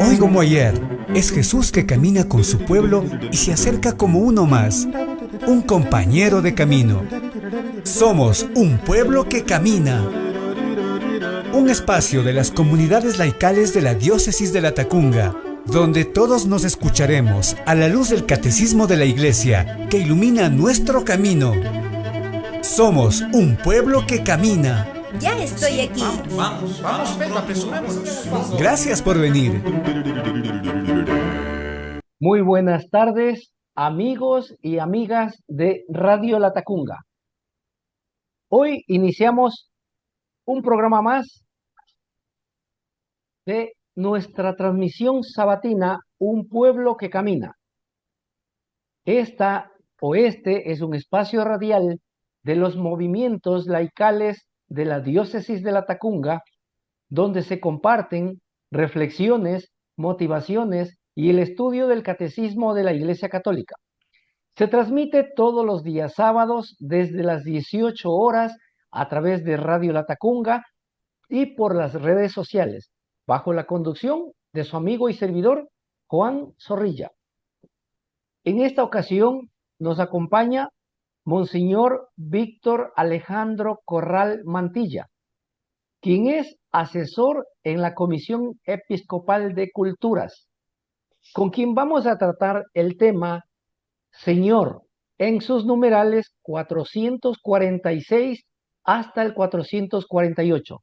Hoy como ayer, es Jesús que camina con su pueblo y se acerca como uno más, un compañero de camino. Somos un pueblo que camina. Un espacio de las comunidades laicales de la Diócesis de Latacunga, donde todos nos escucharemos a la luz del catecismo de la Iglesia que ilumina nuestro camino. Somos un pueblo que camina. Ya estoy aquí. Vamos, Pedro, apresurémonos. Gracias por venir. Muy buenas tardes, amigos y amigas de Radio Latacunga. Hoy iniciamos un programa más de nuestra transmisión sabatina, Un Pueblo que Camina. Este es un espacio radial de los movimientos laicales de la Diócesis de Latacunga, donde se comparten reflexiones, motivaciones y el estudio del catecismo de la Iglesia Católica. Se transmite todos los días sábados desde las 18 horas a través de Radio Latacunga y por las redes sociales, bajo la conducción de su amigo y servidor, Juan Zorrilla. En esta ocasión nos acompaña Monseñor Víctor Alejandro Corral Mantilla, quien es asesor en la Comisión Episcopal de Culturas, con quien vamos a tratar el tema Señor, en sus numerales 446 hasta el 448.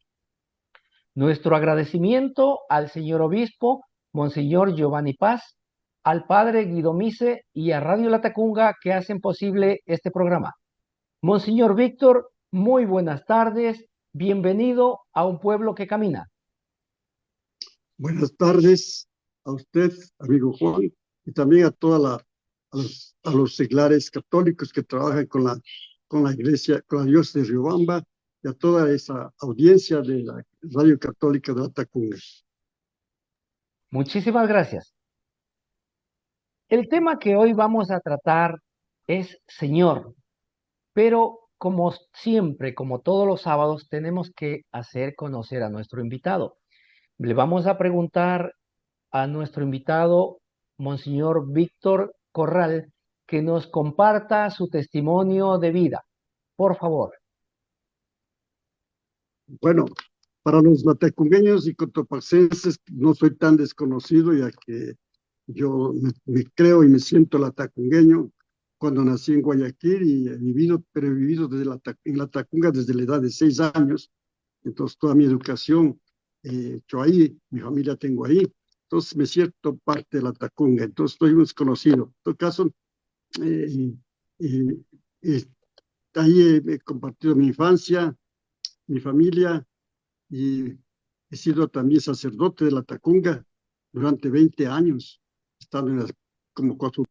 Nuestro agradecimiento al señor obispo, Monseñor Giovanni Paz, al padre Guido Mise y a Radio Latacunga que hacen posible este programa. Monseñor Víctor, muy buenas tardes, bienvenido a Un Pueblo que Camina. Buenas tardes a usted, amigo Juan, y también a a los seglares católicos que trabajan con la iglesia, con la diócesis de Riobamba, y a toda esa audiencia de la Radio Católica de Latacunga. Muchísimas gracias. El tema que hoy vamos a tratar es Señor, pero como siempre, como todos los sábados, tenemos que hacer conocer a nuestro invitado. Le vamos a preguntar a nuestro invitado, Monseñor Víctor Corral, que nos comparta su testimonio de vida. Por favor. Bueno, para los latacungueños y cotopaxenses no soy tan desconocido, ya que yo me creo y me siento latacungueño cuando nací en Guayaquil y he vivido en Latacunga desde la edad de 6 años. Entonces toda mi educación hecho ahí, mi familia tengo ahí. Entonces me siento parte de Latacunga, entonces estoy desconocido. En todo caso, eh, eh, eh, ahí he compartido mi infancia, mi familia, y he sido también sacerdote de Latacunga durante 20 años, estando como cuatro.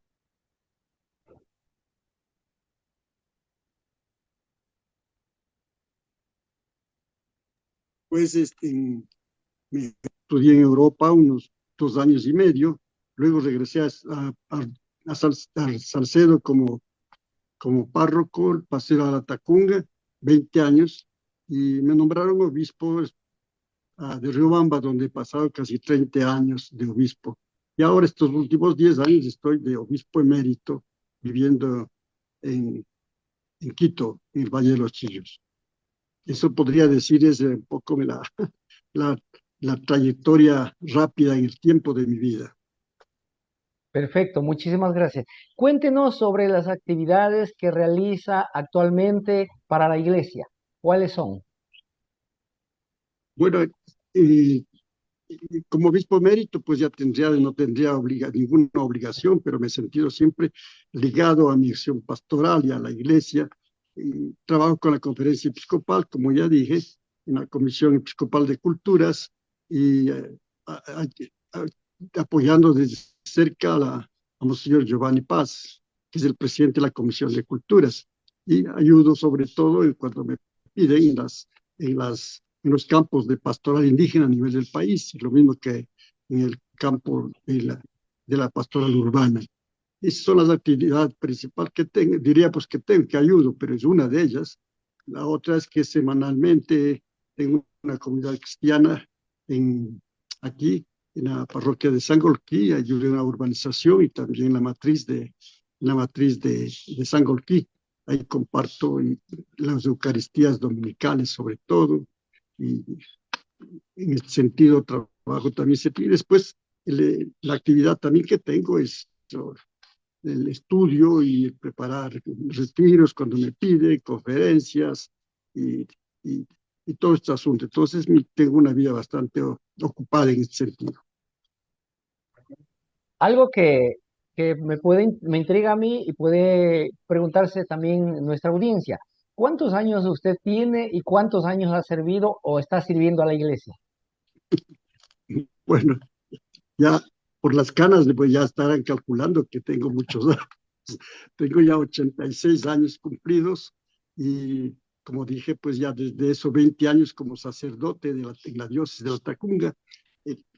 Pues me estudié en Europa unos 2 años y medio, luego regresé a Salcedo como párroco, pasé a Latacunga 20 años y me nombraron obispo de Riobamba, donde he pasado casi 30 años de obispo. Y ahora estos últimos 10 años estoy de obispo emérito viviendo en, en Quito, en el Valle de los Chillos. Eso podría decir es un poco la, la trayectoria rápida en el tiempo de mi vida. Perfecto, muchísimas gracias. Cuéntenos sobre las actividades que realiza actualmente para la iglesia. ¿Cuáles son? Bueno, eh, como obispo emérito, pues ya no tendría ninguna obligación, pero me he sentido siempre ligado a mi acción pastoral y a la iglesia. Y trabajo con la conferencia episcopal, como ya dije, en la Comisión Episcopal de Culturas y a- a- apoyando desde cerca a Monseñor Giovanni Paz, que es el presidente de la Comisión de Culturas. Y ayudo sobre todo cuando me piden en los campos de pastoral indígena a nivel del país, lo mismo que en el campo de la pastoral urbana. Esas son las actividades principales que tengo, diría pues que ayudo, pero es una de ellas. La otra es que semanalmente tengo una comunidad cristiana aquí en la parroquia de Sangolquí, hay una urbanización, y también en la matriz de Sangolquí. Ahí comparto las Eucaristías dominicales sobre todo, y en este sentido trabajo también. Y después la actividad también que tengo es el estudio y el preparar retiros cuando me pide, conferencias y, y, y todo este asunto. Entonces tengo una vida bastante ocupada en este sentido. Algo que me intriga a mí y puede preguntarse también nuestra audiencia. ¿Cuántos años usted tiene y cuántos años ha servido o está sirviendo a la iglesia? Bueno, ya por las canas, pues ya estarán calculando que tengo muchos años. Tengo ya 86 años cumplidos y, como dije, pues ya desde esos 20 años como sacerdote en la diócesis de la Tacunga,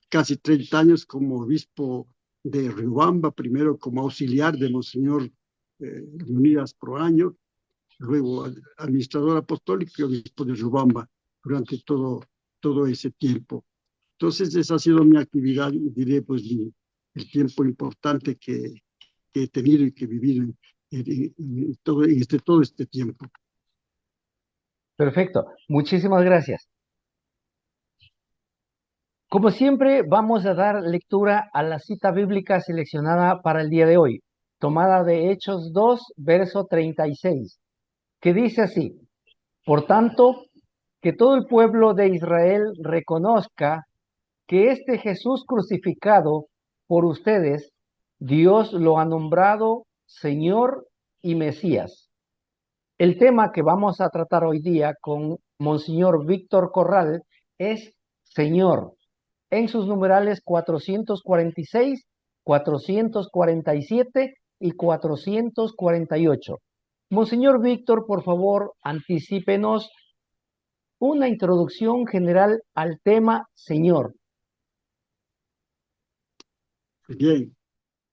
casi 30 años como obispo de Riobamba, primero como auxiliar de Monseñor Leonidas Proaño, luego administrador apostólico y obispo de Riobamba durante todo ese tiempo. Entonces, esa ha sido mi actividad, y diré, pues, el tiempo importante que he tenido y que he vivido en todo este tiempo. Perfecto, muchísimas gracias. Como siempre, vamos a dar lectura a la cita bíblica seleccionada para el día de hoy, tomada de Hechos 2, verso 36, que dice así: Por tanto, que todo el pueblo de Israel reconozca que este Jesús crucificado por ustedes, Dios lo ha nombrado Señor y Mesías. El tema que vamos a tratar hoy día con Monseñor Víctor Corral es Señor, en sus numerales 446, 447 y 448. Monseñor Víctor, por favor, anticípenos una introducción general al tema Señor. Bien,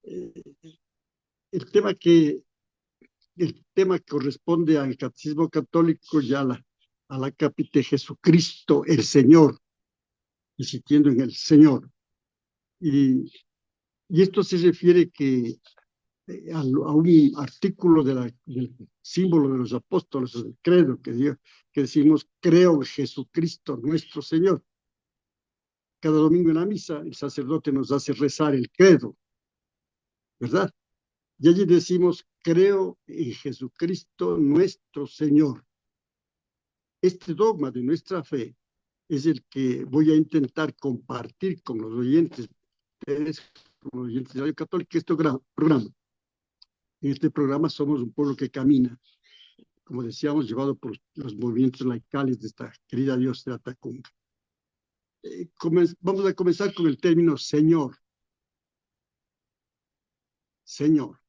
el tema que corresponde al Catecismo Católico, ya a la capite Jesucristo, el Señor, insistiendo en el Señor. Y esto se refiere a un artículo del símbolo de los apóstoles, del credo, que decimos: creo en Jesucristo nuestro Señor. Cada domingo en la misa el sacerdote nos hace rezar el credo, ¿verdad? Y allí decimos: creo en Jesucristo nuestro Señor. Este dogma de nuestra fe es el que voy a intentar compartir con los oyentes, con los oyentes de Radio Católica, este programa. En este programa somos un pueblo que camina, como decíamos, llevado por los movimientos laicales de esta querida diócesis de la Tacunga. Vamos a comenzar con el término Señor. Señor.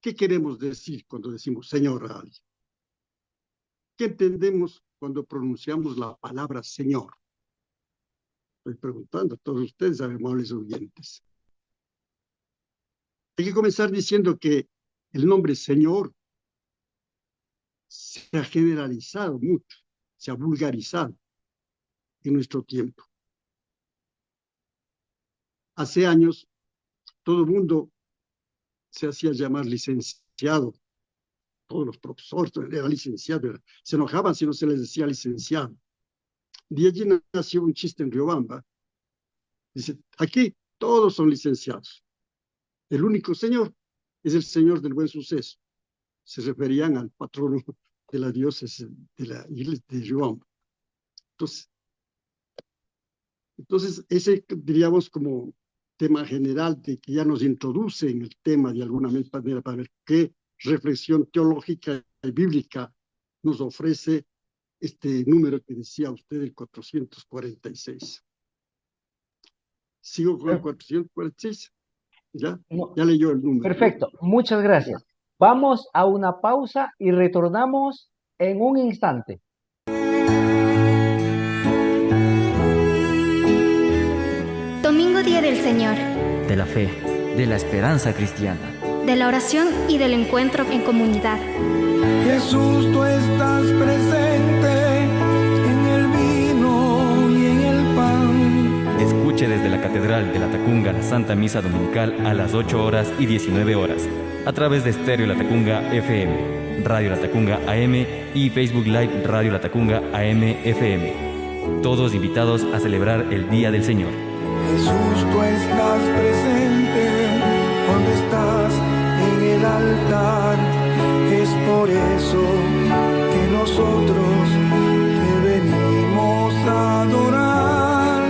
¿Qué queremos decir cuando decimos Señor a alguien? ¿Qué entendemos cuando pronunciamos la palabra Señor? Estoy preguntando a todos ustedes, amables oyentes. Hay que comenzar diciendo que el nombre Señor se ha generalizado mucho, se ha vulgarizado en nuestro tiempo. Hace años, todo el mundo se hacía llamar licenciado. Todos los profesores eran licenciados, se enojaban si no se les decía licenciado. De allí nació un chiste en Riobamba. Dice: aquí todos son licenciados. El único señor es el Señor del Buen Suceso. Se referían al patrono de la diócesis de la iglesia de Riobamba. Entonces, ese diríamos como tema general de que ya nos introduce en el tema de alguna manera, para ver qué reflexión teológica y bíblica nos ofrece este número que decía usted, el 446. ¿Sigo con el 446? ¿Ya? No. Ya leyó el número. Perfecto, muchas gracias. Vamos a una pausa y retornamos en un instante. Domingo, Día del Señor, de la fe, de la esperanza cristiana, de la oración y del encuentro en comunidad. Jesús, tú estás presente en el vino y en el pan. escuche desde la Catedral de La Tacunga la Santa Misa Dominical a las 8 horas y 19 horas, a través de Stereo La Tacunga FM, Radio La Tacunga AM y Facebook Live Radio La Tacunga AM FM. Todos invitados a celebrar el Día del Señor. Jesús, tú estás presente donde estás en el altar. Es por eso que nosotros te venimos a adorar.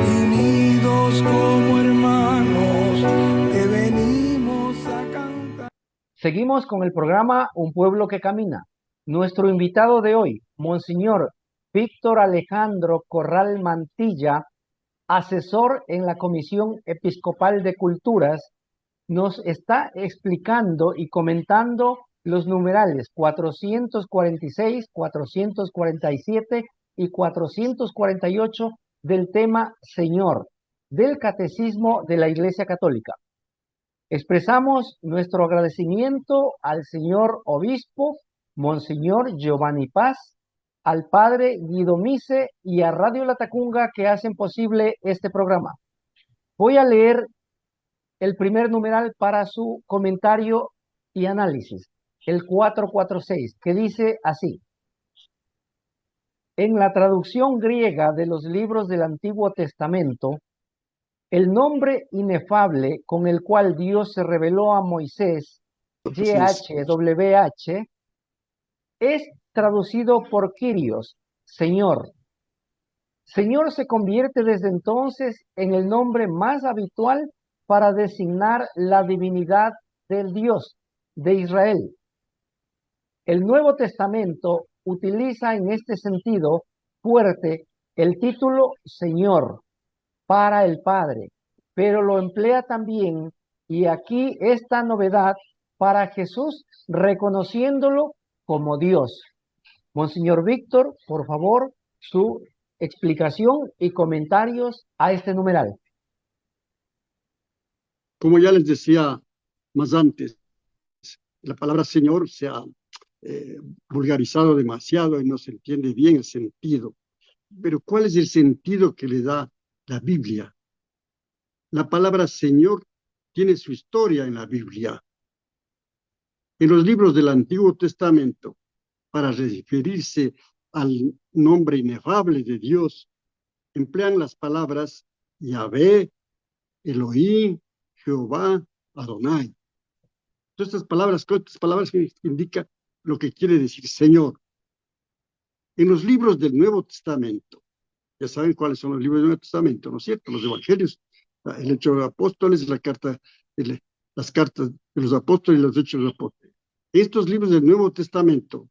Y unidos como hermanos te venimos a cantar. Seguimos con el programa Un Pueblo que Camina. Nuestro invitado de hoy, Monseñor Víctor Alejandro Corral Mantilla, asesor en la Comisión Episcopal de Culturas, nos está explicando y comentando los numerales 446, 447 y 448 del tema Señor, del Catecismo de la Iglesia Católica. Expresamos nuestro agradecimiento al señor obispo, Monseñor Giovanni Paz, al padre Guido Mise y a Radio La Tacunga que hacen posible este programa. Voy a leer el primer numeral para su comentario y análisis, el 446, que dice así: en la traducción griega de los libros del Antiguo Testamento, el nombre inefable con el cual Dios se reveló a Moisés, YHWH, es traducido por Kyrios, Señor. Señor se convierte desde entonces en el nombre más habitual para designar la divinidad del Dios de Israel. El Nuevo Testamento utiliza en este sentido fuerte el título Señor para el Padre, pero lo emplea también, y aquí esta novedad, para Jesús, reconociéndolo como Dios. Monseñor Víctor, por favor, su explicación y comentarios a este numeral. Como ya les decía más antes, la palabra Señor se ha vulgarizado demasiado y no se entiende bien el sentido. Pero ¿cuál es el sentido que le da la Biblia? La palabra Señor tiene su historia en la Biblia. En los libros del Antiguo Testamento, para referirse al nombre inefable de Dios, emplean las palabras Yahvé, Elohim, Jehová, Adonai. Todas estas palabras que indican lo que quiere decir Señor. En los libros del Nuevo Testamento, ya saben cuáles son los libros del Nuevo Testamento, ¿no es cierto? Los Evangelios, el Hecho de los Apóstoles, las cartas de los apóstoles y los Hechos de los Apóstoles. Estos libros del Nuevo Testamento,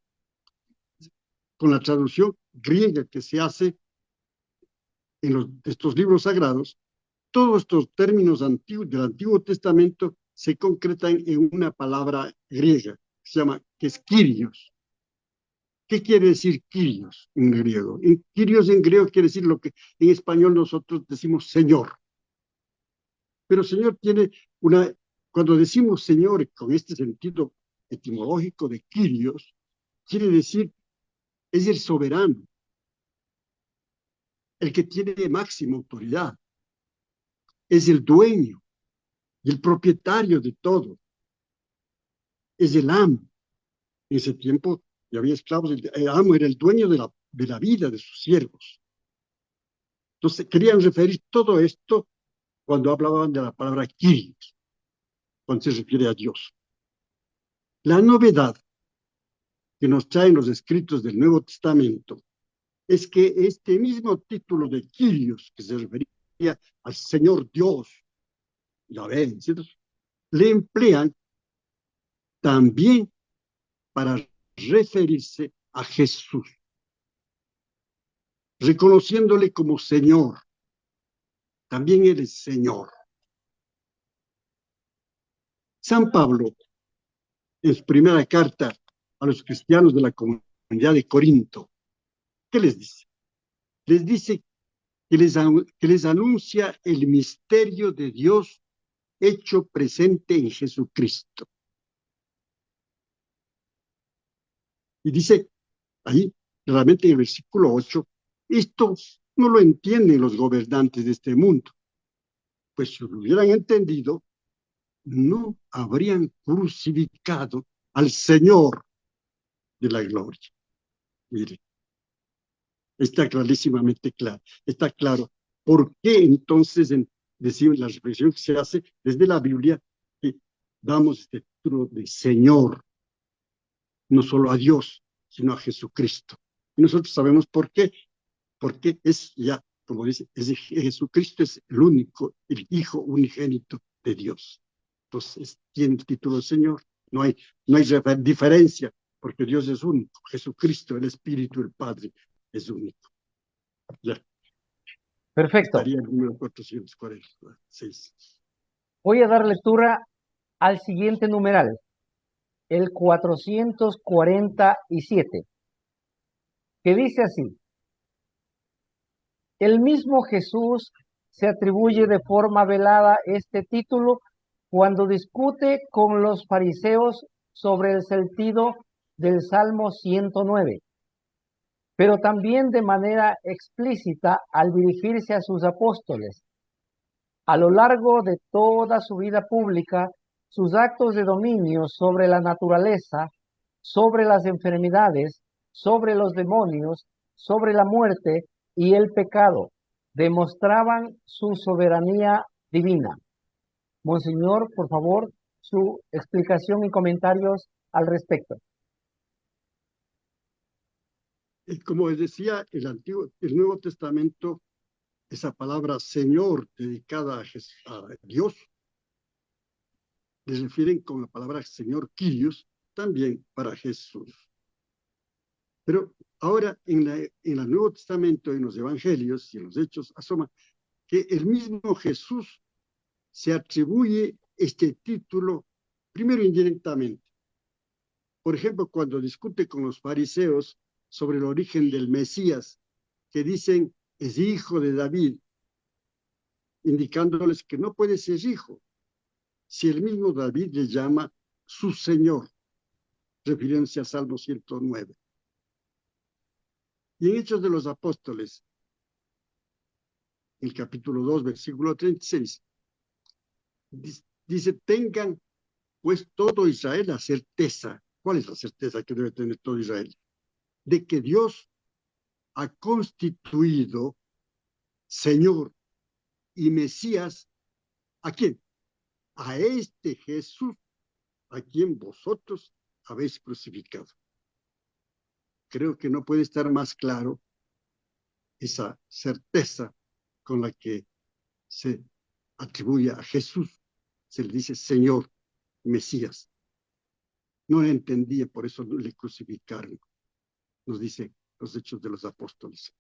con la traducción griega que se hace en estos libros sagrados, todos estos términos antiguos del Antiguo Testamento se concretan en una palabra griega que se llama, que es Kyrios. ¿Qué quiere decir Kyrios en griego? Kyrios en griego quiere decir lo que en español nosotros decimos Señor. Pero Señor tiene cuando decimos Señor con este sentido etimológico de Kyrios, quiere decir es el soberano, el que tiene máxima autoridad, es el dueño y el propietario de todo, es el amo. En ese tiempo ya había esclavos, el amo era el dueño de la vida de sus siervos. Entonces querían referir todo esto cuando hablaban de la palabra Kyrios, cuando se refiere a Dios. La novedad que nos traen los escritos del Nuevo Testamento es que este mismo título de Kyrios, que se refería al Señor Dios, Yahvé, ¿cierto?, le emplean también para referirse a Jesús, reconociéndole como Señor. También Él es Señor. San Pablo, en su primera carta a los cristianos de la comunidad de Corinto, ¿qué les dice? Les dice que les anuncia el misterio de Dios hecho presente en Jesucristo. Y dice ahí, realmente en el versículo 8, esto no lo entienden los gobernantes de este mundo. Pues si lo hubieran entendido, no habrían crucificado al Señor de la gloria. Mire, está clarísimamente claro. Está claro. ¿Por qué entonces decimos la reflexión que se hace desde la Biblia que damos este título de Señor, no solo a Dios, sino a Jesucristo? Y nosotros sabemos por qué. Porque es ya, como dice, Jesucristo es el único, el Hijo unigénito de Dios. Entonces, tiene el título de Señor. No hay diferencia, porque Dios es único. Jesucristo, el Espíritu, el Padre, es único. Ya. Perfecto. Estaría el número 446. Voy a dar lectura al siguiente numeral, el 447, que dice así: el mismo Jesús se atribuye de forma velada este título cuando discute con los fariseos sobre el sentido del Salmo 109, pero también de manera explícita al dirigirse a sus apóstoles. A lo largo de toda su vida pública, sus actos de dominio sobre la naturaleza, sobre las enfermedades, sobre los demonios, sobre la muerte y el pecado demostraban su soberanía divina. Monseñor, por favor, su explicación y comentarios al respecto. Como decía el Nuevo Testamento, esa palabra Señor dedicada a Dios, les refieren con la palabra Señor Kyrios también para Jesús. Pero ahora en el Nuevo Testamento, en los Evangelios y en los Hechos, asoma que el mismo Jesús se atribuye este título, primero indirectamente. Por ejemplo, cuando discute con los fariseos sobre el origen del Mesías, que dicen es hijo de David, indicándoles que no puede ser hijo, si el mismo David le llama su Señor, refiriéndose a Salmo 109. Y en Hechos de los Apóstoles, el capítulo 2, versículo 36, dice, tengan pues todo Israel la certeza. ¿Cuál es la certeza que debe tener todo Israel? De que Dios ha constituido Señor y Mesías, ¿a quién? A este Jesús, a quien vosotros habéis crucificado. Creo que no puede estar más claro esa certeza con la que se atribuye a Jesús. Se le dice Señor, Mesías. No le entendía, por eso le crucificaron, nos dice los Hechos de los Apóstoles.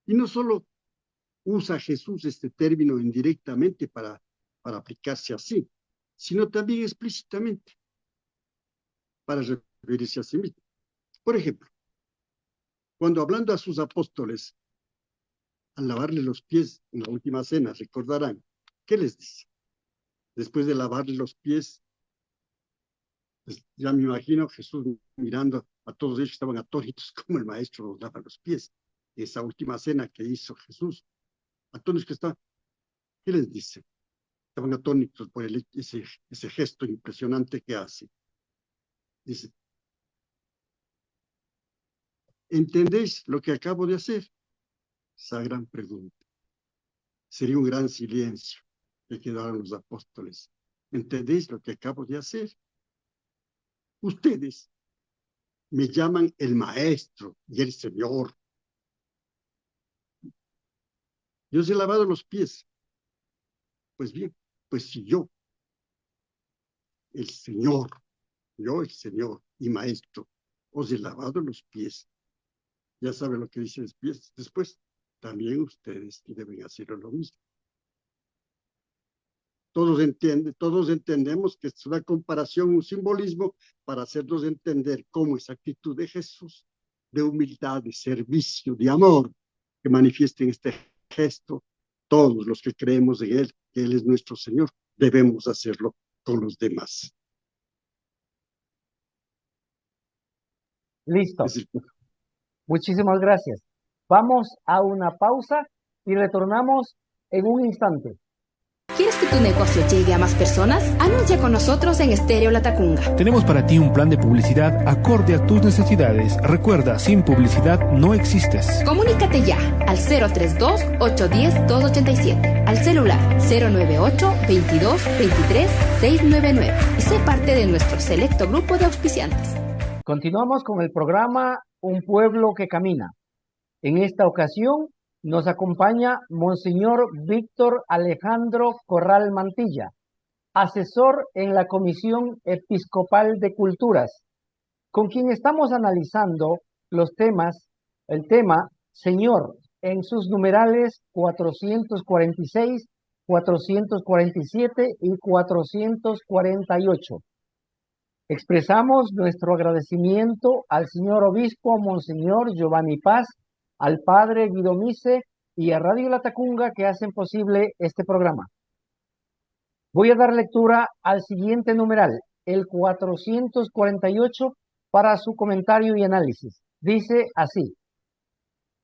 Y no solo usa Jesús este término indirectamente para aplicarse así, sino también explícitamente para referirse a sí mismo. Por ejemplo, cuando hablando a sus apóstoles, al lavarle los pies en la última cena, recordarán, ¿qué les dice? Después de lavarle los pies, pues ya me imagino Jesús mirando a todos ellos que estaban atónitos como el maestro los lava los pies. Esa última cena que hizo Jesús, atónitos que estaban, ¿qué les dice? Estaban atónitos por ese gesto impresionante que hace. Dice, ¿entendéis lo que acabo de hacer? Esa gran pregunta. Sería un gran silencio que quedaron los apóstoles. ¿Entendéis lo que acabo de hacer? Ustedes me llaman el maestro y el Señor. Yo os he lavado los pies. Pues bien, pues si yo, el Señor y maestro, os he lavado los pies, ya saben lo que dice después, también ustedes deben hacer lo mismo. Todos entendemos que es una comparación, un simbolismo para hacernos entender cómo esa actitud de Jesús, de humildad, de servicio, de amor, que manifiesta en este gesto, todos los que creemos en Él, que Él es nuestro Señor, debemos hacerlo con los demás. Listo. Es decir, Muchísimas gracias. Vamos a una pausa y retornamos en un instante. ¿Quieres que tu negocio llegue a más personas? Anuncia con nosotros en Estéreo Latacunga. Tenemos para ti un plan de publicidad acorde a tus necesidades. Recuerda, sin publicidad no existes. Comunícate ya al 032-810-287, al celular 098-22-23-699 y sé parte de nuestro selecto grupo de auspiciantes. Continuamos con el programa Un Pueblo que Camina. En esta ocasión nos acompaña Monseñor Víctor Alejandro Corral Mantilla, asesor en la Comisión Episcopal de Culturas, con quien estamos analizando el tema Señor en sus numerales 446, 447 y 448. Expresamos nuestro agradecimiento al señor obispo Monseñor Giovanni Paz, al padre Guido Mise y a Radio Latacunga que hacen posible este programa. Voy a dar lectura al siguiente numeral, el 448, para su comentario y análisis. Dice así: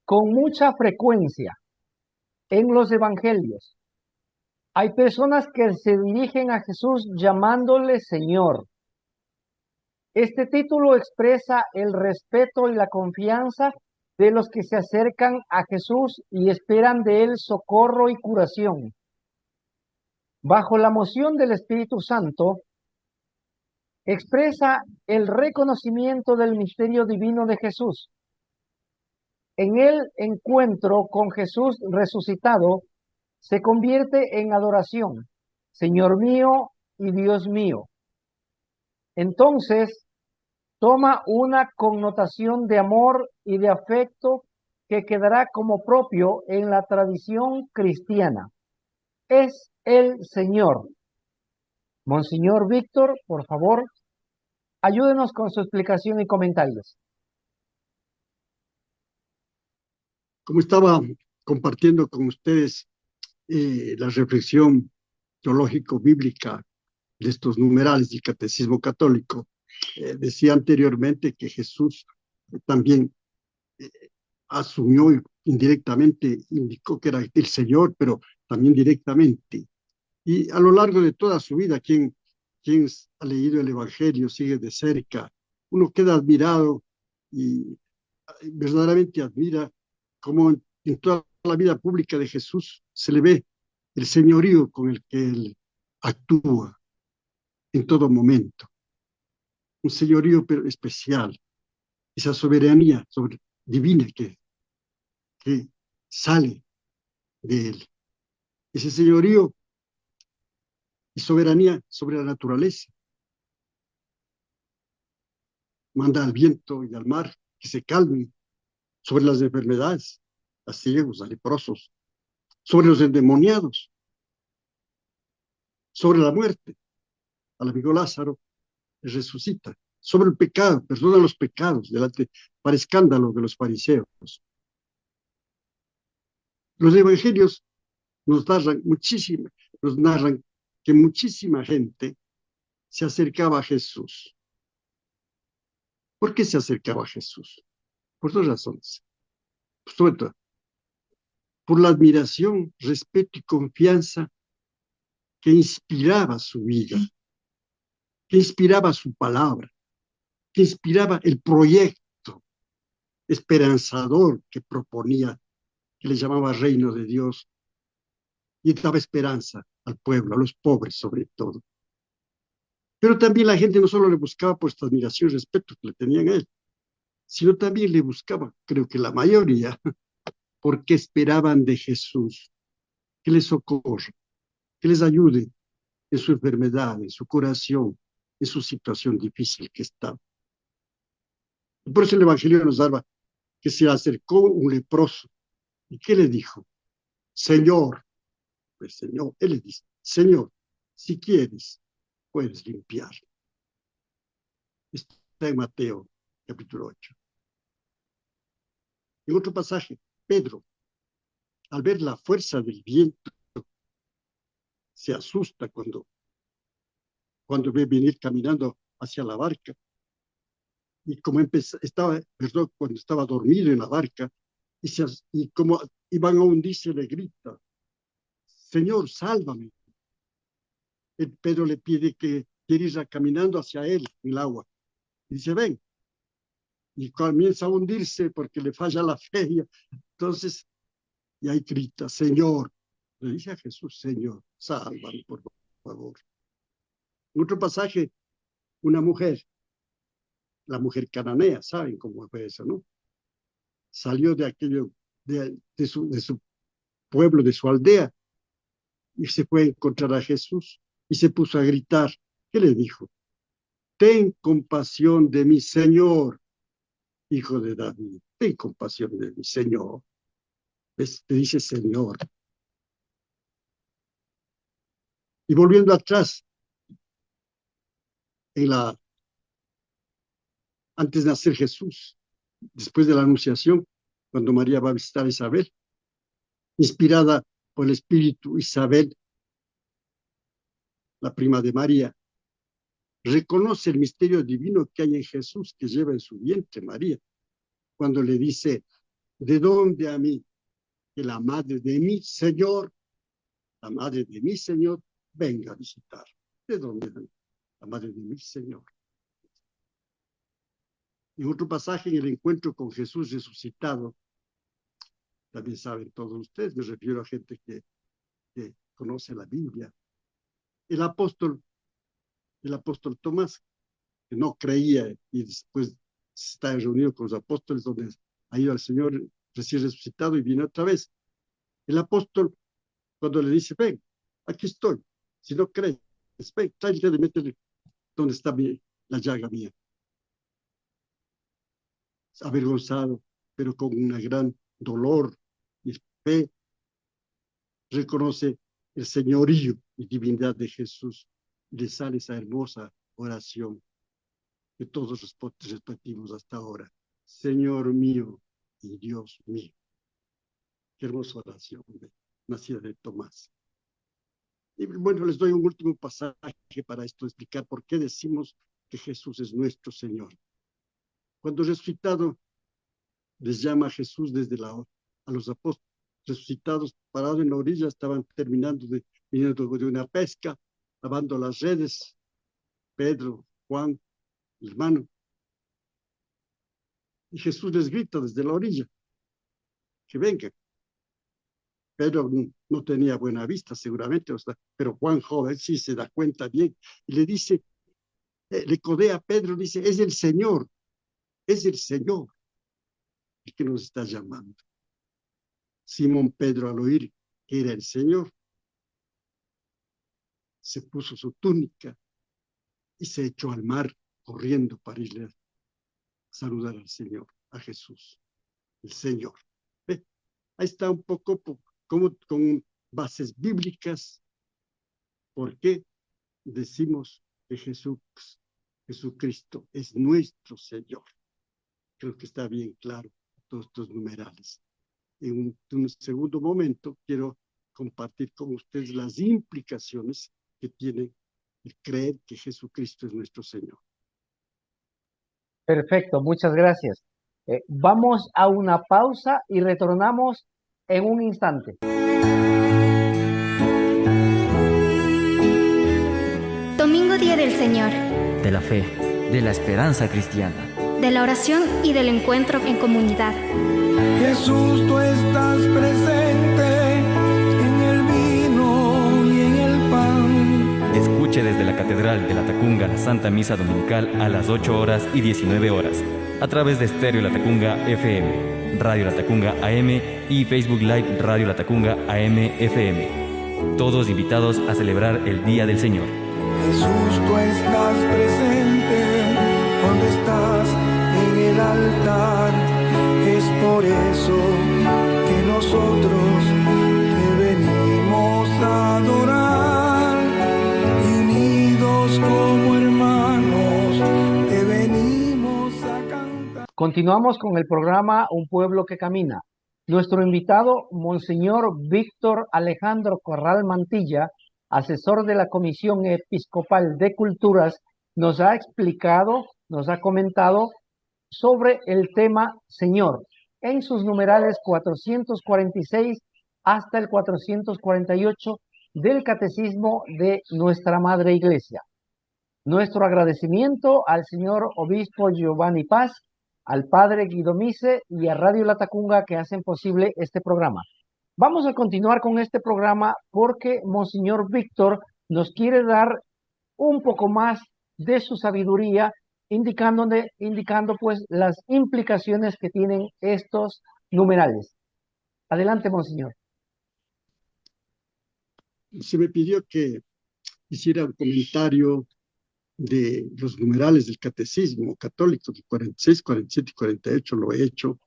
con mucha frecuencia en los evangelios hay personas que se dirigen a Jesús llamándole Señor. Este título expresa el respeto y la confianza de los que se acercan a Jesús y esperan de él socorro y curación. Bajo la moción del Espíritu Santo, expresa el reconocimiento del misterio divino de Jesús. En el encuentro con Jesús resucitado, se convierte en adoración, Señor mío y Dios mío. Entonces, toma una connotación de amor y de afecto que quedará como propio en la tradición cristiana. Es el Señor. Monseñor Víctor, por favor, ayúdenos con su explicación y comentarios. Como estaba compartiendo con ustedes la reflexión teológico-bíblica de estos numerales del Catecismo Católico, decía anteriormente que Jesús también asumió indirectamente, indicó que era el Señor, pero también directamente. Y a lo largo de toda su vida, quien ha leído el Evangelio, sigue de cerca, uno queda admirado y verdaderamente admira cómo en toda la vida pública de Jesús se le ve el señorío con el que él actúa en todo momento. Un señorío pero especial, esa soberanía divina que sale de él. Ese señorío y soberanía sobre la naturaleza. Manda al viento y al mar que se calmen, sobre las enfermedades, a ciegos, a leprosos, sobre los endemoniados, sobre la muerte, al amigo Lázaro, que resucita, sobre el pecado, perdona los pecados, para escándalo de los fariseos. Los evangelios nos narran que muchísima gente se acercaba a Jesús. ¿Por qué se acercaba a Jesús? Por dos razones. Sobre todo, por la admiración, respeto y confianza que inspiraba su vida, que inspiraba su palabra, que inspiraba el proyecto esperanzador que proponía, que le llamaba Reino de Dios, y daba esperanza al pueblo, a los pobres sobre todo. Pero también la gente no solo le buscaba por esta admiración y respeto que le tenían a él, sino también le buscaba, creo que la mayoría, porque esperaban de Jesús que les socorra, que les ayude en su enfermedad, en su curación, en su situación difícil que estaba. Y por eso el Evangelio nos habla que se acercó un leproso. ¿Y qué le dijo? Señor, pues Señor, él le dice, Señor, si quieres, puedes limpiar. Está en Mateo, capítulo 8. En otro pasaje, Pedro, al ver la fuerza del viento, se asusta cuando ve venir caminando hacia la barca. Y como cuando estaba dormido en la barca, y como iban a hundirse, le grita, Señor, sálvame. Pedro le pide que quiere ir caminando hacia él en el agua. Y dice, ven. Y comienza a hundirse porque le falla la fe. Entonces, y ahí grita, Señor. Le dice a Jesús, Señor, sálvame, por favor. En otro pasaje, una mujer, la mujer cananea, ¿saben cómo fue eso, no? Salió de aquello, de su pueblo, de su aldea, y se fue a encontrar a Jesús y se puso a gritar. ¿Qué le dijo? Ten compasión de mi Señor, hijo de David. Ten compasión de mi Señor. ¿Ves? Te dice Señor. Y volviendo atrás, antes de nacer Jesús, después de la Anunciación, cuando María va a visitar a Isabel, inspirada por el Espíritu, Isabel, la prima de María, reconoce el misterio divino que hay en Jesús, que lleva en su vientre María, cuando le dice, ¿de dónde a mí? Que la madre de mi Señor, la madre de mi Señor, venga a visitar. ¿De dónde? La madre de mi Señor. En otro pasaje, en el encuentro con Jesús resucitado, también saben todos ustedes, me refiero a gente que conoce la Biblia. El apóstol Tomás, que no creía y después está reunido con los apóstoles, donde ha ido al Señor recién resucitado y viene otra vez. El apóstol, cuando le dice, ven, aquí estoy, si no crees, ven, tráete de meter donde está la llaga mía. Avergonzado, pero con una gran dolor y fe, reconoce el señorío y divinidad de Jesús y le sale esa hermosa oración que todos repetimos hasta ahora. Señor mío y Dios mío. Qué hermosa oración, nacida de Tomás. Y bueno, les doy un último pasaje para esto, explicar por qué decimos que Jesús es nuestro Señor. Cuando resucitado, les llama a Jesús a los apóstoles resucitados, parados en la orilla, estaban viniendo de una pesca, lavando las redes, Pedro, Juan, el hermano. Y Jesús les grita desde la orilla, que vengan. Pedro no tenía buena vista seguramente, pero Juan joven sí se da cuenta bien, y le dice, le codea a Pedro, dice, es el Señor el que nos está llamando. Simón Pedro, al oír que era el Señor, se puso su túnica y se echó al mar corriendo para irle a saludar al Señor, a Jesús, el Señor. ¿Ve? Ahí está un poco como con bases bíblicas, por qué decimos que Jesucristo es nuestro Señor. Creo que está bien claro todos estos numerales. En un segundo momento quiero compartir con ustedes las implicaciones que tiene el creer que Jesucristo es nuestro Señor. Perfecto, muchas gracias. Vamos a una pausa y retornamos en un instante. Domingo Día del Señor. De la fe, de la esperanza cristiana. De la oración y del encuentro en comunidad. Jesús, tú estás presente en el vino y en el pan. Escuche desde la Catedral de la Tacunga la Santa Misa Dominical a las 8 horas y 19 horas, a través de Estéreo La Tacunga FM, Radio La Tacunga AM y Facebook Live Radio La Tacunga AM FM. Todos invitados a celebrar el Día del Señor. Jesús, tú estás presente cuando estás en el altar. Es por eso que nosotros te venimos a adorar, y unidos como hermanos te venimos a cantar. Continuamos con el programa Un Pueblo que Camina. Nuestro invitado, Monseñor Víctor Alejandro Corral Mantilla, asesor de la Comisión Episcopal de Culturas, nos ha explicado, nos ha comentado sobre el tema Señor. en sus numerales 446 hasta el 448 del Catecismo de nuestra Madre Iglesia. Nuestro agradecimiento al señor Obispo Giovanni Paz, al Padre Guido Mise y a Radio La Tacunga que hacen posible este programa. Vamos a continuar con este programa porque Monseñor Víctor nos quiere dar un poco más de su sabiduría, indicando pues las implicaciones que tienen estos numerales. Adelante, Monseñor. Se me pidió que hiciera un comentario de los numerales del Catecismo Católico, de 46, 47 y 48, lo he hecho,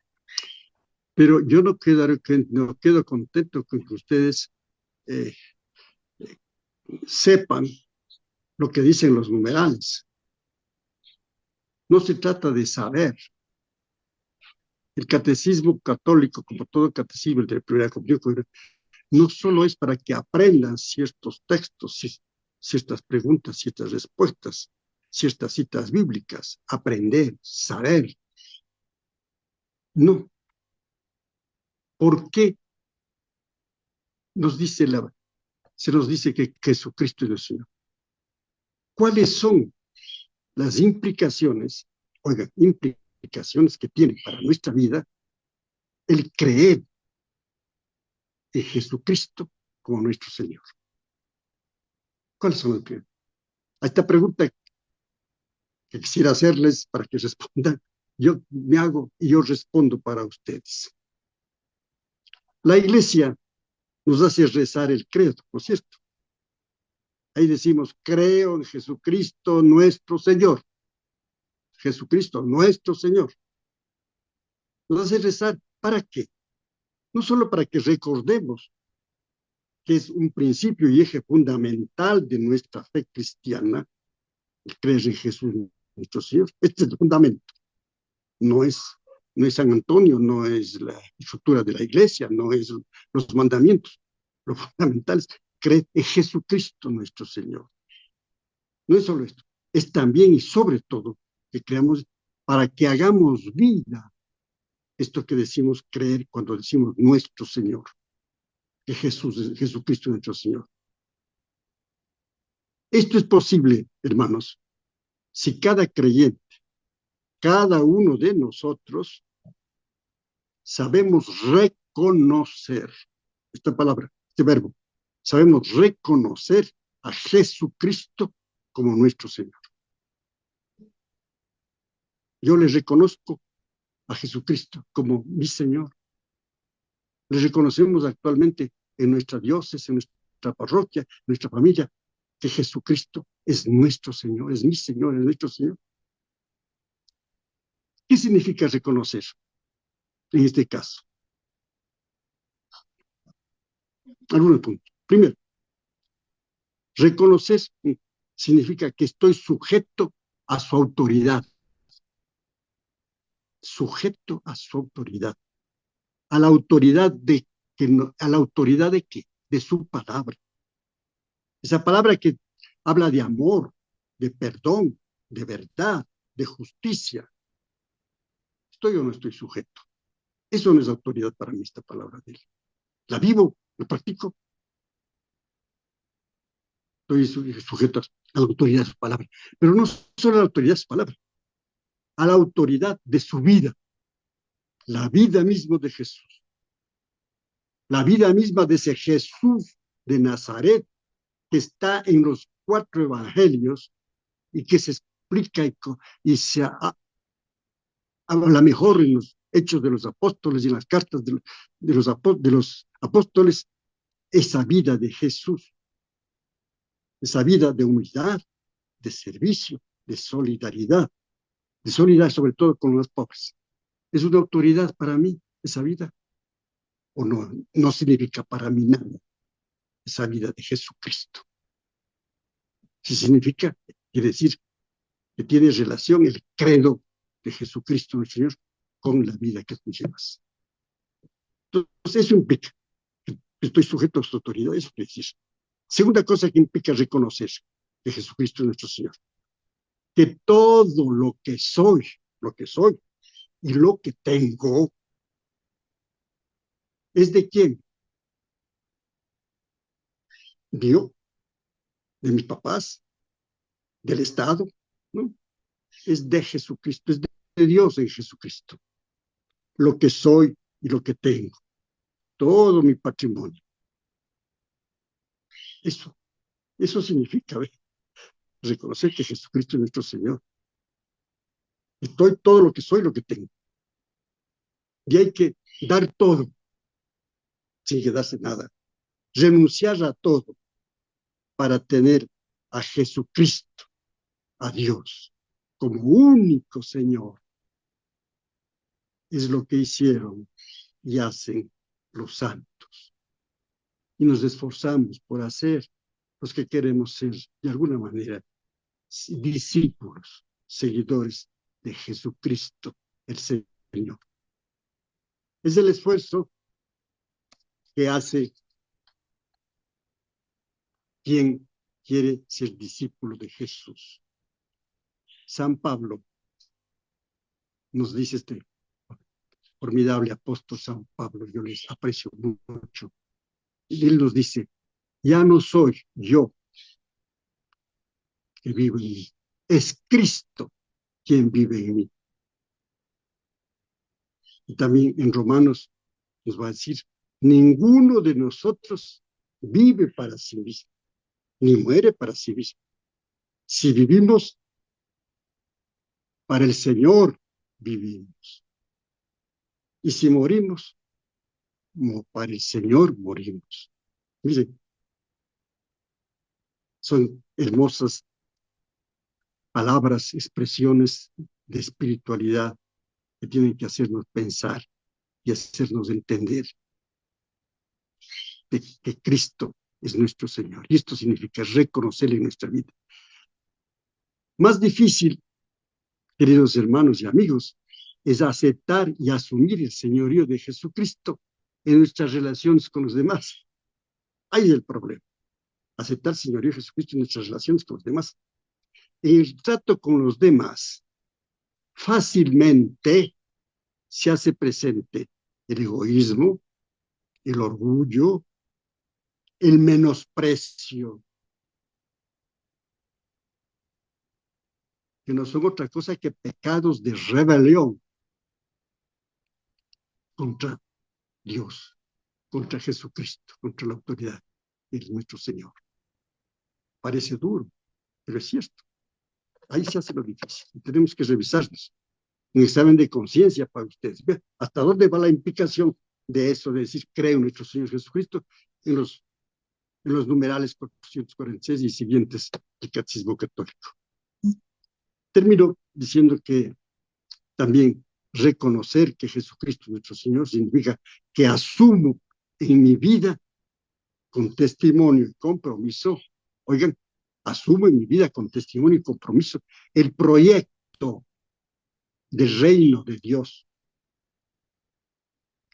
pero yo no quedo contento con que ustedes sepan lo que dicen los numerales. No se trata de saber. El Catecismo Católico, como todo catecismo de primera comunión, no solo es para que aprendan ciertos textos, ciertas preguntas, ciertas respuestas, ciertas citas bíblicas, aprender, saber. No. ¿Por qué se nos dice que Jesucristo es el Señor? ¿Cuáles son las implicaciones que tiene para nuestra vida el creer en Jesucristo como nuestro Señor? ¿Cuáles son las implicaciones? A esta pregunta que quisiera hacerles para que respondan, yo me hago y yo respondo para ustedes. La Iglesia nos hace rezar el credo, ¿no es cierto? Ahí decimos, creo en Jesucristo nuestro Señor. Jesucristo nuestro Señor. Nos hace rezar, ¿para qué? No solo para que recordemos que es un principio y eje fundamental de nuestra fe cristiana, el creer en Jesús nuestro Señor. Este es el fundamento. No es San Antonio, no es la estructura de la Iglesia, no es los mandamientos. Lo fundamental es creer en Jesucristo nuestro Señor. No es solo esto, es también y sobre todo que creamos para que hagamos vida esto que decimos creer cuando decimos nuestro Señor, que Jesucristo nuestro Señor. Esto es posible, hermanos, si cada creyente, cada uno de nosotros, sabemos reconocer, esta palabra, este verbo, sabemos reconocer a Jesucristo como nuestro Señor. Yo le reconozco a Jesucristo como mi Señor. Le reconocemos actualmente en nuestra diócesis, en nuestra parroquia, en nuestra familia, que Jesucristo es nuestro Señor, es mi Señor, es nuestro Señor. ¿Qué significa reconocer en este caso? Algunos puntos. Primero, reconocer significa que estoy sujeto a su autoridad. Sujeto a su autoridad. A la autoridad de qué? De su palabra. Esa palabra que habla de amor, de perdón, de verdad, de justicia. ¿Estoy o no estoy sujeto? Eso no es autoridad para mí, esta palabra de él. La vivo, la practico. Estoy sujeto a la autoridad de su palabra. Pero no solo a la autoridad de su palabra, a la autoridad de su vida. La vida misma de Jesús. La vida misma de ese Jesús de Nazaret que está en los 4 evangelios y que se explica y se habla mejor en los hechos de los apóstoles y en las cartas de los apóstoles, esa vida de Jesús, esa vida de humildad, de servicio, de solidaridad sobre todo con los pobres. ¿Es una autoridad para mí esa vida? ¿O no significa para mí nada esa vida de Jesucristo? Si significa, quiere decir que tiene relación el credo de Jesucristo nuestro Señor con la vida que tú llevas. Entonces eso implica que estoy sujeto a su autoridad, eso quiere decir. Segunda cosa que implica reconocer que Jesucristo es nuestro Señor. Que todo lo que soy y lo que tengo ¿Es de quién? Mío, de mis papás, del Estado, ¿no? Es de Jesucristo, es de Dios en Jesucristo. Lo que soy y lo que tengo, todo mi patrimonio. Eso significa, ¿ve? Reconocer que Jesucristo es nuestro Señor. Estoy todo lo que soy, lo que tengo. Y hay que dar todo, sin quedarse nada. Renunciar a todo para tener a Jesucristo, a Dios, como único Señor. Es lo que hicieron y hacen los santos. Y nos esforzamos por hacer los que queremos ser, de alguna manera, discípulos, seguidores de Jesucristo, el Señor. Es el esfuerzo que hace quien quiere ser discípulo de Jesús. San Pablo nos dice, este formidable apóstol San Pablo, yo les aprecio mucho, y él nos dice, ya no soy yo que vivo en mí, es Cristo quien vive en mí. Y también en Romanos nos va a decir, ninguno de nosotros vive para sí mismo, ni muere para sí mismo. Si vivimos, para el Señor vivimos. Y si morimos, para el Señor morimos. Miren, son hermosas palabras, expresiones de espiritualidad que tienen que hacernos pensar y hacernos entender de que Cristo es nuestro Señor. Y esto significa reconocerle en nuestra vida. Más difícil, queridos hermanos y amigos, es aceptar y asumir el señorío de Jesucristo en nuestras relaciones con los demás. Ahí es el problema. Aceptar el señorío de Jesucristo en nuestras relaciones con los demás. En el trato con los demás, fácilmente se hace presente el egoísmo, el orgullo, el menosprecio, que no son otra cosa que pecados de rebelión contra Dios, contra Jesucristo, contra la autoridad de nuestro Señor. Parece duro, pero es cierto. Ahí se hace lo difícil. Y tenemos que revisarnos. Un examen de conciencia para ustedes. ¿Ve? ¿Hasta dónde va la implicación de eso, de decir, creo en nuestro Señor Jesucristo, en los numerales 446 y siguientes del Catecismo Católico? Termino diciendo que también reconocer que Jesucristo nuestro Señor significa que asumo en mi vida con testimonio y compromiso, oigan, asumo en mi vida con testimonio y compromiso el proyecto del reino de Dios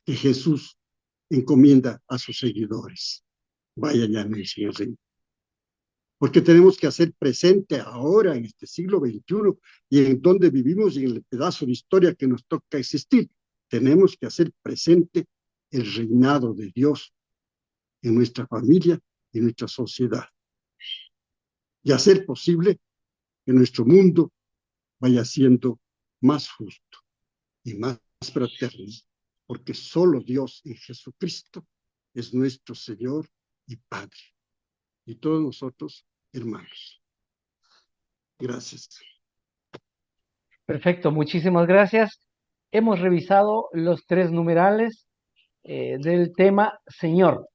que Jesús encomienda a sus seguidores. Vayan ya en el reino. Porque tenemos que hacer presente ahora, en este siglo XXI, y en donde vivimos y en el pedazo de historia que nos toca existir, tenemos que hacer presente el reinado de Dios en nuestra familia y en nuestra sociedad. Y hacer posible que nuestro mundo vaya siendo más justo y más fraterno, porque solo Dios en Jesucristo es nuestro Señor y Padre. Y todos nosotros, hermanos. Gracias. Perfecto, muchísimas gracias. Hemos revisado los 3 numerales del tema Señor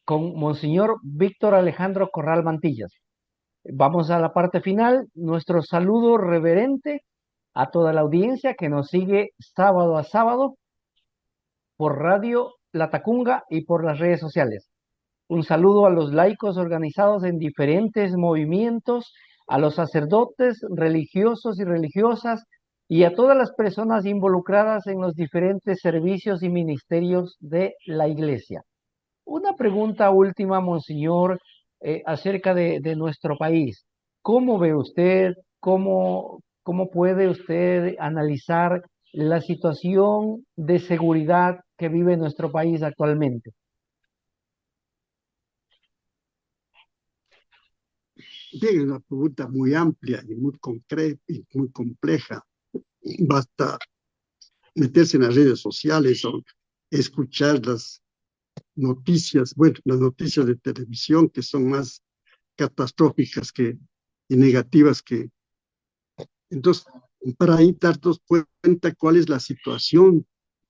con Monseñor Víctor Alejandro Corral Mantillas. Vamos a la parte final, nuestro saludo reverente a toda la audiencia que nos sigue sábado a sábado por Radio La Tacunga y por las redes sociales. Un saludo a los laicos organizados en diferentes movimientos, a los sacerdotes religiosos y religiosas y a todas las personas involucradas en los diferentes servicios y ministerios de la Iglesia. Una pregunta última, Monseñor, acerca de nuestro país. ¿Cómo ve usted, cómo puede usted analizar la situación de seguridad que vive nuestro país actualmente? Bien, es una pregunta muy amplia y muy concreta y muy compleja. Basta meterse en las redes sociales o escuchar las noticias, bueno, las noticias de televisión que son más catastróficas y negativas que... Entonces, para ahí darnos cuenta cuál es la situación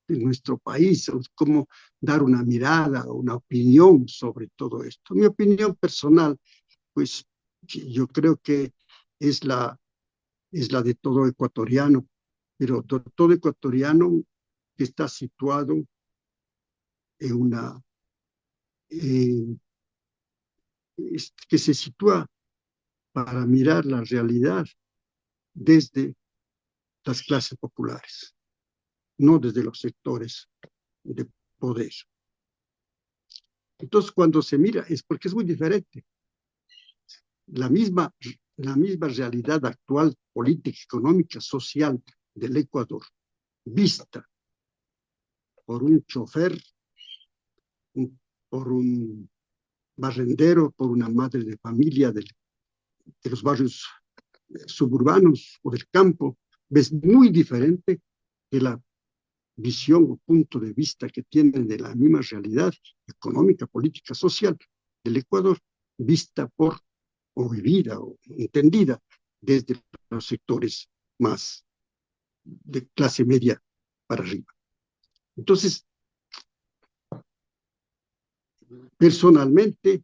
de nuestro país, o cómo dar una mirada, una opinión sobre todo esto. Mi opinión personal, pues yo creo que es la de todo ecuatoriano, pero todo ecuatoriano que está situado en una, eh, que se sitúa para mirar la realidad desde las clases populares, no desde los sectores de poder. Entonces, cuando se mira, es porque es muy diferente. La misma, la misma realidad actual, política, económica, social del Ecuador, vista por un chofer, por un barrendero, por una madre de familia de los barrios suburbanos o del campo, ves muy diferente que la visión o punto de vista que tienen de la misma realidad económica, política, social del Ecuador, vista por o vivida o entendida desde los sectores más de clase media para arriba. Entonces, personalmente,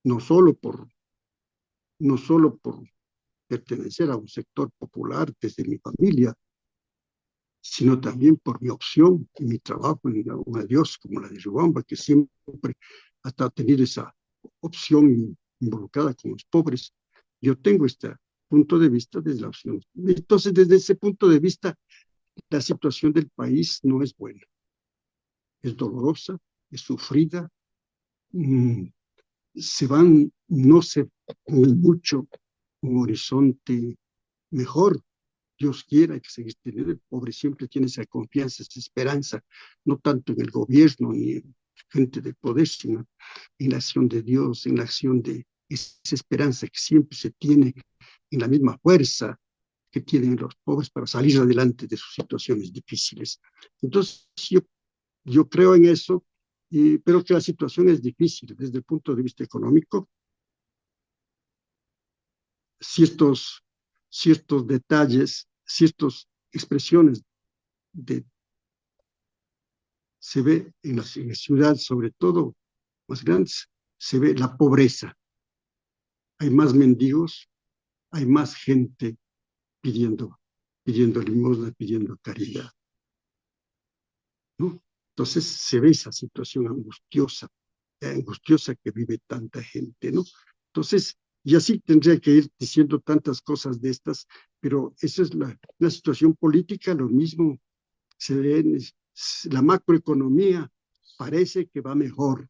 no solo por pertenecer a un sector popular desde mi familia, sino también por mi opción y mi trabajo en una Dios como la de Riobamba, que siempre ha tenido esa opción involucrada con los pobres. Yo tengo este punto de vista desde la opción. Entonces, desde ese punto de vista, la situación del país no es buena. Es dolorosa, es sufrida, no se ve mucho un horizonte mejor. Dios quiera, hay que seguir teniendo. El pobre siempre tiene esa confianza, esa esperanza, no tanto en el gobierno ni en gente de poder, sino en la acción de Dios, en la acción de esa esperanza que siempre se tiene, en la misma fuerza que tienen los pobres para salir adelante de sus situaciones difíciles. Entonces, yo creo en eso, pero que la situación es difícil desde el punto de vista económico. Ciertos detalles, ciertas expresiones se ve en las ciudades, sobre todo más grandes, se ve la pobreza. Hay más mendigos, hay más gente pidiendo limosna, pidiendo caridad, ¿no? Entonces se ve esa situación angustiosa que vive tanta gente, ¿no? Entonces, y así tendría que ir diciendo tantas cosas de estas, pero esa es la situación política, lo mismo se ve en la macroeconomía, parece que va mejor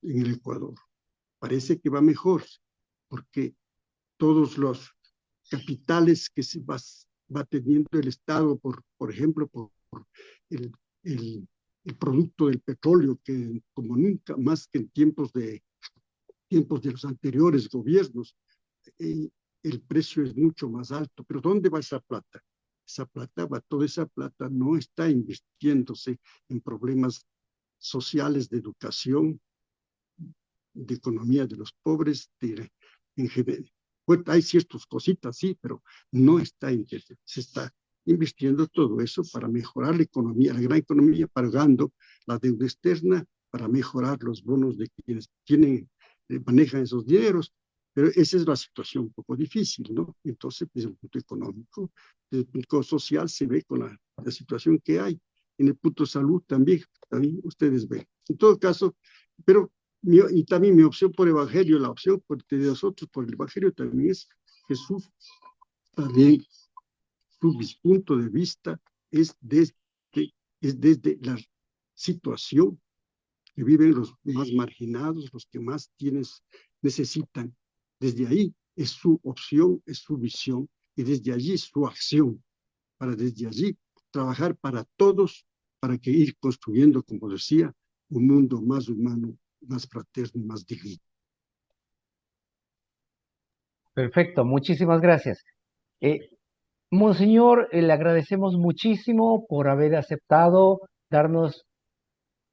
en el Ecuador, parece que va mejor, porque todos los capitales que va teniendo el Estado, por ejemplo, por el, el, el producto del petróleo, que como nunca más que en tiempos de los anteriores gobiernos, el precio es mucho más alto. Pero ¿dónde va esa plata? Toda esa plata no está invirtiéndose en problemas sociales, de educación, de economía de los pobres, en general. Bueno, hay ciertas cositas, sí, pero no está invirtiendo. Se está invirtiendo todo eso para mejorar la economía, la gran economía, pagando la deuda externa, para mejorar los bonos de quienes manejan esos dineros. Pero esa es la situación un poco difícil, ¿no? Entonces, desde el punto económico, desde el punto social, se ve con la situación que hay. En el punto salud también ustedes ven. En todo caso, pero y también mi opción por evangelio, la opción de nosotros por el evangelio también es Jesús. También su punto de vista es desde la situación que viven los más marginados, los que más necesitan. Desde ahí es su opción, es su visión, y desde allí su acción, para desde allí trabajar para todos, para que ir construyendo, como decía, un mundo más humano, más fraterno, más digno. Perfecto, muchísimas gracias. Monseñor, le agradecemos muchísimo por haber aceptado darnos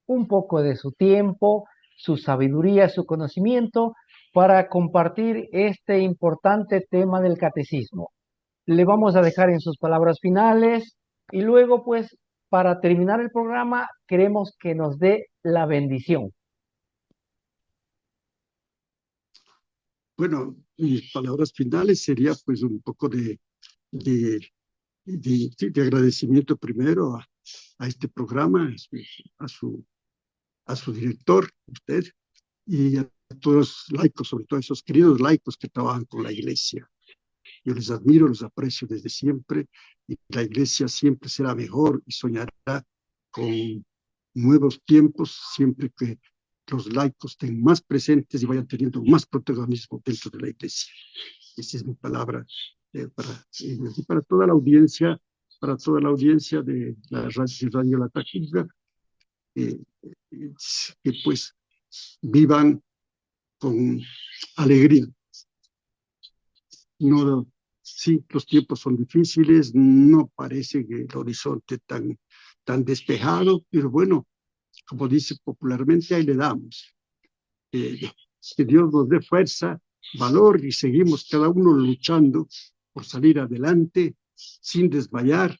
un poco de su tiempo, su sabiduría, su conocimiento para compartir este importante tema del catecismo. Le vamos a dejar en sus palabras finales y luego, pues, para terminar el programa, queremos que nos dé la bendición. Bueno, mis palabras finales sería pues un poco de agradecimiento primero a este programa, a su director, usted, y a todos los laicos, sobre todo a esos queridos laicos que trabajan con la Iglesia. Yo les admiro, los aprecio desde siempre, y la Iglesia siempre será mejor y soñará con nuevos tiempos, siempre que los laicos estén más presentes y vayan teniendo más protagonismo dentro de la Iglesia. Esa es mi palabra para toda la audiencia, de la Radio La Tacunga, que pues vivan con alegría. No, sí, los tiempos son difíciles, no parece que el horizonte tan despejado, pero bueno, como dice popularmente, ahí le damos. Que Dios nos dé fuerza, valor y seguimos cada uno luchando por salir adelante sin desmayar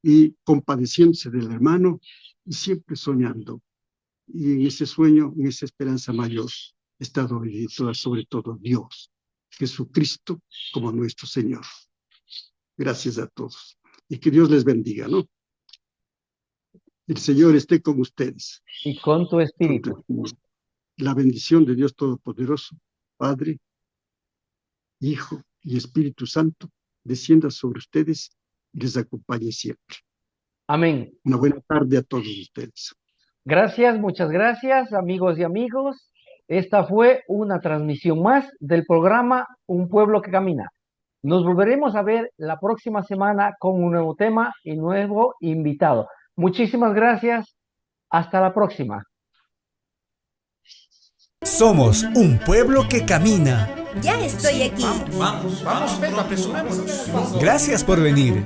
y compadeciéndose del hermano y siempre soñando. Y en ese sueño, en esa esperanza mayor, está sobre todo Dios, Jesucristo como nuestro Señor. Gracias a todos y que Dios les bendiga, ¿no? El Señor esté con ustedes. Y con tu espíritu. La bendición de Dios Todopoderoso, Padre, Hijo y Espíritu Santo, descienda sobre ustedes y les acompañe siempre. Amén. Una buena tarde a todos ustedes. Gracias, muchas gracias, amigos y amigos. Esta fue una transmisión más del programa Un Pueblo que Camina. Nos volveremos a ver la próxima semana con un nuevo tema y nuevo invitado. Muchísimas gracias. Hasta la próxima. Somos un pueblo que camina. Ya estoy aquí. Vamos, venga, apresurémonos. Gracias por venir.